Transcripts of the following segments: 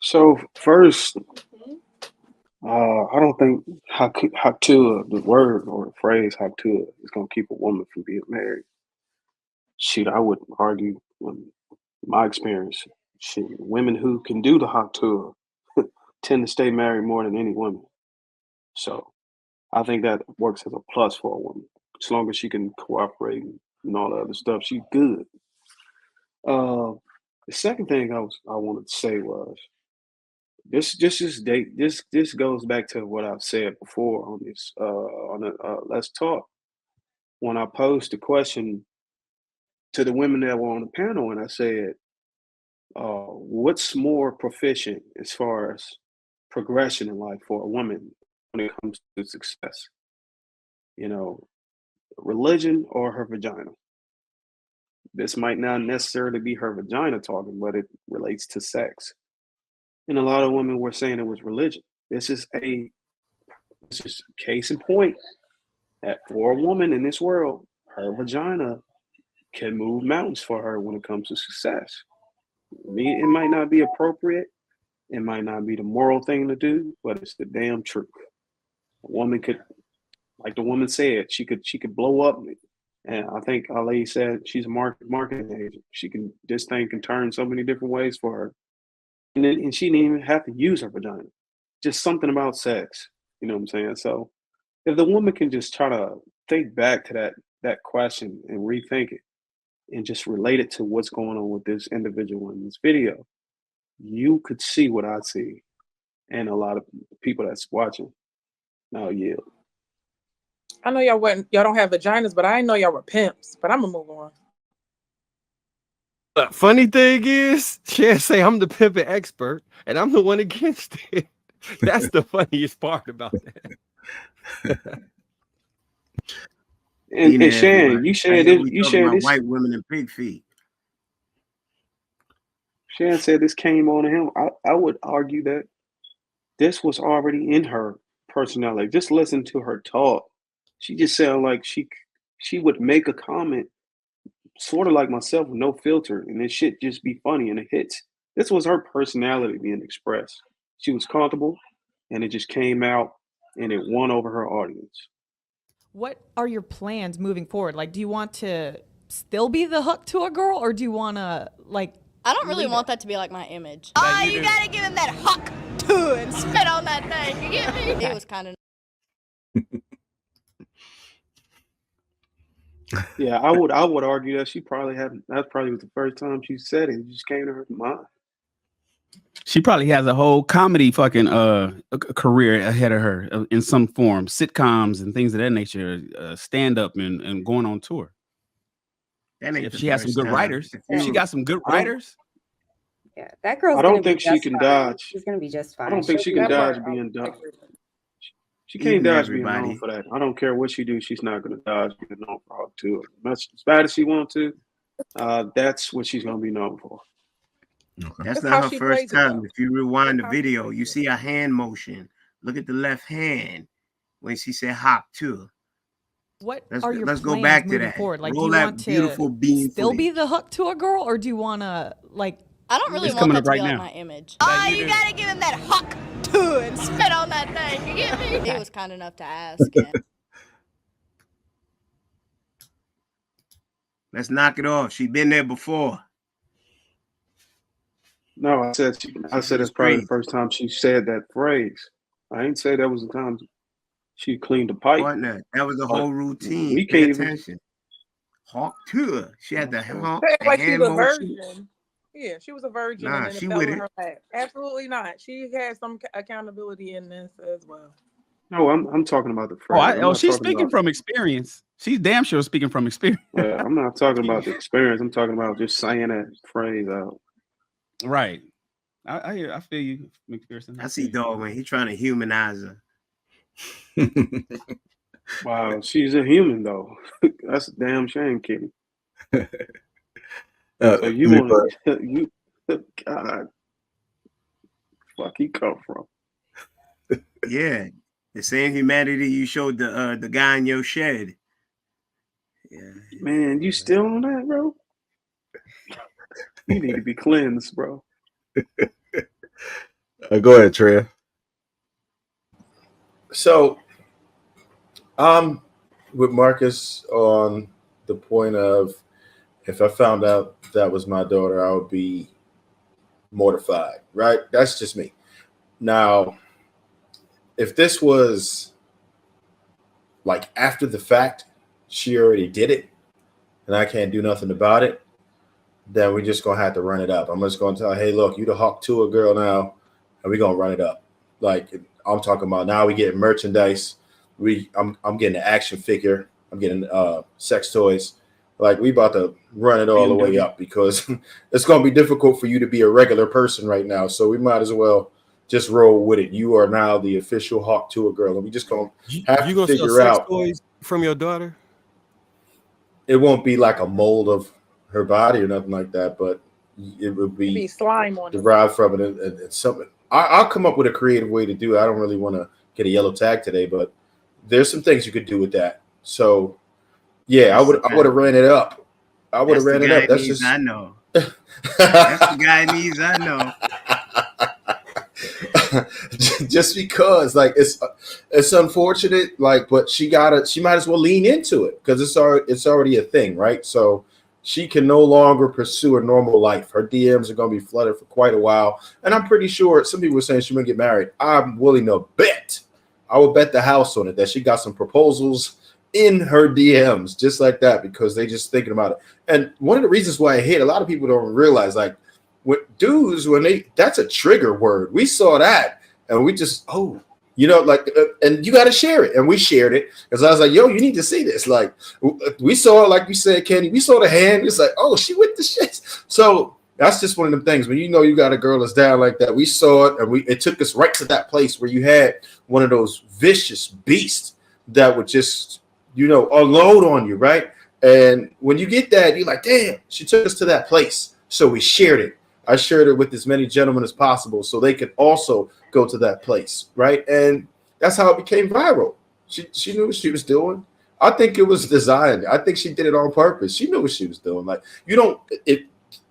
So first, I don't think Haktua, the word or the phrase Haktua, is gonna keep a woman from being married. Shit, I would argue, my experience, shit, women who can do the Haktua tend to stay married more than any woman. So I think that works as a plus for a woman. As long as she can cooperate and all the other stuff, she's good. Uh, the second thing I wanted to say was this goes back to what I've said before on this on the Let's Talk when I posed the question to the women that were on the panel, and I said, what's more proficient as far as progression in life for a woman when it comes to success? You know, religion or her vagina? This might not necessarily be her vagina talking, but it relates to sex. And a lot of women were saying it was religion. This is case in point that for a woman in this world, her vagina can move mountains for her when it comes to success. I mean, it might not be appropriate, it might not be the moral thing to do, but it's the damn truth. A woman could, like the woman said, she could blow up. And I think Ali said she's a marketing agent. This thing can turn so many different ways for her, and she didn't even have to use her vagina. Just something about sex. You know what I'm saying? So if the woman can just try to think back to that question and rethink it and just relate it to what's going on with this individual in this video, you could see what I see and a lot of people that's watching. Now, yeah. I know y'all don't have vaginas, but I didn't know y'all were pimps. But I'm gonna move on. The funny thing is, she say I'm the pimping expert, and I'm the one against it. That's the funniest part about that. And Shan, you said this. White women and pig feet. Shan said this came on him. I would argue that this was already in her personality. Just listen to her talk. She just sounded like she would make a comment, sort of like myself, with no filter, and this shit just be funny and it hits. This was her personality being expressed. She was comfortable, and it just came out, and it won over her audience. What are your plans moving forward? Like, do you want to still be the hook to a girl, or do you want to, like... I don't really want that to be, like, my image. Oh, you gotta give him that hook to and spit on that thing. You get me? It was kind of... Yeah, I would argue that that probably was the first time she said it. It just came to her mind. She probably has a whole comedy fucking career ahead of her in some form, sitcoms and things of that nature, stand up and going on tour. If she has some good writers, if she got some good writers. Yeah, that girl's. I don't think she can dodge. She's gonna be just fine. I don't think she can dodge being done. She can't dodge being known for that. I don't care what she do. She's not going to dodge being known for her too. As bad as she wants to, that's what she's going to be known for. Okay. That's not her first time. If you rewind the video, you see a hand motion. Look at the left hand when she said "hop to." Let's go back to that. Forward? Like, roll do you that want beautiful to bean. Still be the hook to a girl, or do you want to like? I don't really want that to be like my image. Oh, you gotta give him that hook to and spit on that thing. You get me? He was kind enough to ask. Let's knock it off. She's been there before. No, I said it's probably the first time she said that phrase. I didn't say that was the time she cleaned the pipe. Partner, that was the whole routine. We Pay can't attention. Hawk to her. She had the hawk. Like she was a virgin. Yeah, she was a virgin. Nah, and then she it fell with in it. her lap. Absolutely not. She had some accountability in this as well. No, I'm talking about the phrase. She's speaking from experience. She's damn sure speaking from experience. Yeah, I'm not talking about the experience. I'm talking about just saying that phrase out. Right. I feel you, McPherson. I see dog when he's trying to humanize her. Wow, she's a human though. That's a damn shame, Kitty. So you want to you God, fuck he come from? Yeah, the same humanity you showed the guy in your shed. Yeah, man, you still on that, bro? You need to be cleansed, bro. Go ahead, Treya. So I'm with Marcus on the point of if I found out that was my daughter, I would be mortified, right? That's just me. Now, if this was like after the fact, she already did it, and I can't do nothing about it, then we're just gonna have to run it up. I'm just gonna tell her, hey, look, you the Hawk Tuah girl now, and we're gonna run it up. Like I'm talking about now, we getting merchandise. I'm getting an action figure. I'm getting sex toys. Like we about to run it all the way up because it's gonna be difficult for you to be a regular person right now. So we might as well just roll with it. You are now the official Hawk Tuah girl, and we just gonna have to figure out sex toys from your daughter. It won't be like a mold of her body or nothing like that, but it would be slime on derived from it and something. I'll come up with a creative way to do it. I don't really want to get a yellow tag today, but there's some things you could do with that. So yeah, I would have ran it up. I would have ran it up. That's just I know. That's the guy needs. I know. Just because like it's unfortunate, like, but she might as well lean into it because it's already a thing, right? So she can no longer pursue a normal life. Her DMs are going to be flooded for quite a while, and I'm pretty sure some people were saying she's going to get married. I'm willing to bet, I will bet the house on it that she got some proposals in her DMs just like that because they just thinking about it. And one of the reasons why I hate, a lot of people don't realize, like, with dudes, that's a trigger word. We saw that and we just, like, and you got to share it. And we shared it because I was like, yo, you need to see this. Like, we saw it, like you said, Kenny, we saw the hand. It's like, oh, she with the shit. So that's just one of them things when you know you got a girl that's down like that. We saw it and it took us right to that place where you had one of those vicious beasts that would just, unload on you, right? And when you get that, you're like, damn, she took us to that place. So we shared it. I shared it with as many gentlemen as possible so they could also go to that place, right? And that's how it became viral. She knew what she was doing. I think it was designed. I think she did it on purpose. She knew what she was doing. Like,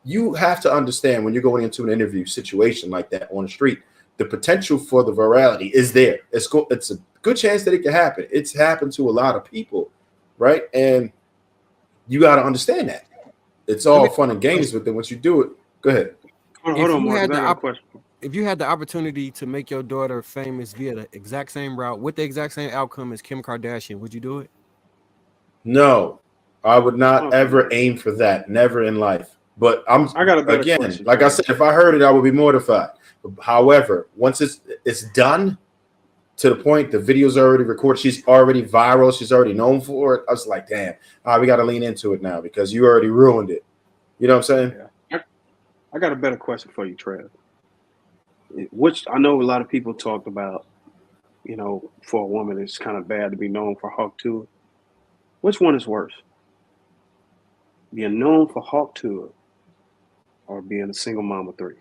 you have to understand when you're going into an interview situation like that on the street, the potential for the virality is there. It's a good chance that it can happen. It's happened to a lot of people, right? And you got to understand that. It's all fun and games, but then once you do it, go ahead. Hold on, Mark. I got a question. If you had the opportunity to make your daughter famous via the exact same route with the exact same outcome as Kim Kardashian, would you do it? No, I would not ever aim for that. Never in life. But I got a better question. Like I said, if I heard it, I would be mortified. However, once it's done to the point, the video's already recorded. She's already viral. She's already known for it. I was like, damn, we got to lean into it now because you already ruined it. You know what I'm saying? Yeah. I got a better question for you, Trev. Which I know a lot of people talked about, for a woman, it's kind of bad to be known for Hawk Tuah. Which one is worse? Being known for Hawk Tuah or being a single mom of 3?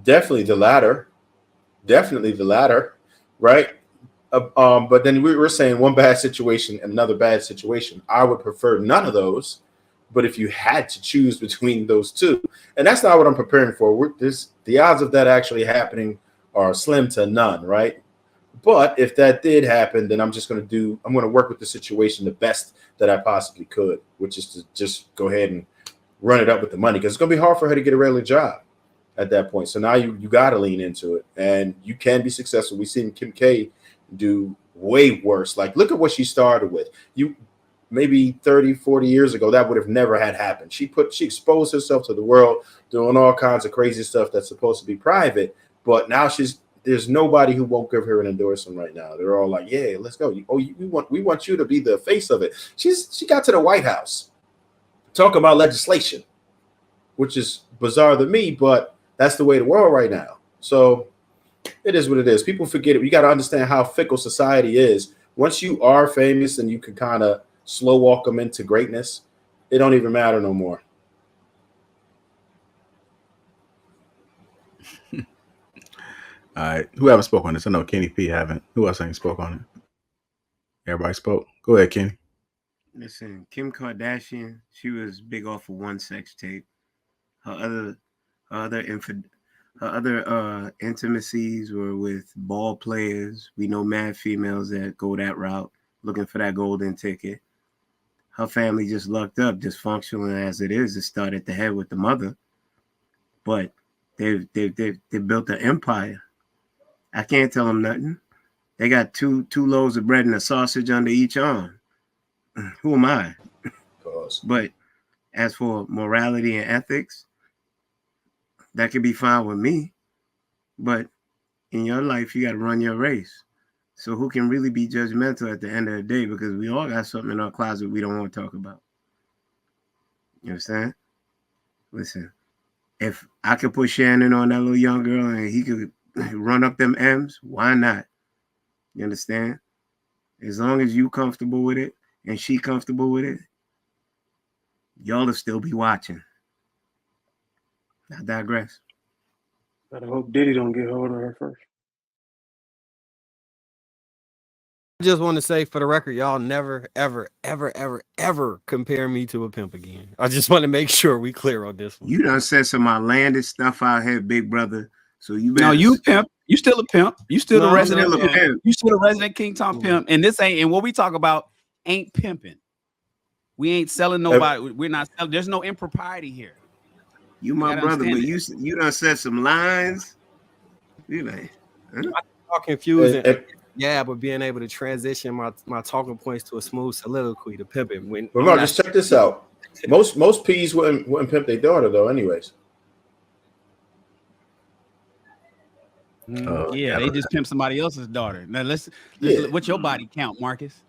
Definitely the latter. Right? But then we were saying one bad situation and another bad situation. I would prefer none of those. But if you had to choose between those two, and that's not what I'm preparing for. The odds of that actually happening are slim to none, right? But if that did happen, then I'm going to work with the situation the best that I possibly could, which is to just go ahead and run it up with the money because it's going to be hard for her to get a regular job at that point. So now you got to lean into it and you can be successful. We've seen Kim K do way worse. Like, look at what she started with. Maybe 30, 40 years ago, that would have never had happened. She exposed herself to the world doing all kinds of crazy stuff that's supposed to be private. But now there's nobody who won't give her an endorsement right now. They're all like, yeah, let's go. We want you to be the face of it. She got to the White House talking about legislation, which is bizarre to me, but that's the way of the world right now. So it is what it is. People forget it. You got to understand how fickle society is. Once you are famous and you can kind of slow walk them into greatness, it don't even matter no more. All right. Who haven't spoke on this? I know Kenny P haven't. Who else ain't spoke on it? Everybody spoke. Go ahead, Kenny. Listen, Kim Kardashian, she was big off of one sex tape. Her Her other intimacies were with ball players. We know mad females that go that route, looking for that golden ticket. Her family just lucked up, dysfunctional as it is. It started at the head with the mother, but they built an empire. I can't tell them nothing. They got two loaves of bread and a sausage under each arm. Who am I? But as for morality and ethics, that could be fine with me. But in your life, you got to run your race. So who can really be judgmental at the end of the day? Because we all got something in our closet we don't want to talk about. You understand? Listen, if I could put Shannon on that little young girl and he could run up them M's, why not? You understand? As long as you comfortable with it and she comfortable with it, y'all will still be watching. I digress. I hope Diddy don't get hold of her first. I just want to say for the record, y'all never, ever, ever, ever, ever compare me to a pimp again. I just want to make sure we clear on this one. You done said some outlandish stuff out here, big brother. So you better. No, you pimp. You still a pimp. You still the resident still a pimp. You still a resident King Tom pimp. And this ain't, and what we talk about ain't pimping. We ain't selling nobody. We're not selling. There's no impropriety here. You my brother, but you done said some lines. You like, huh? I'm all confused. Yeah, but being able to transition my talking points to a smooth soliloquy to pimping. When just check this out. Most P's wouldn't pimp their daughter though, anyways. Yeah, they just pimp somebody else's daughter. Now let's what's your body count, Marcus?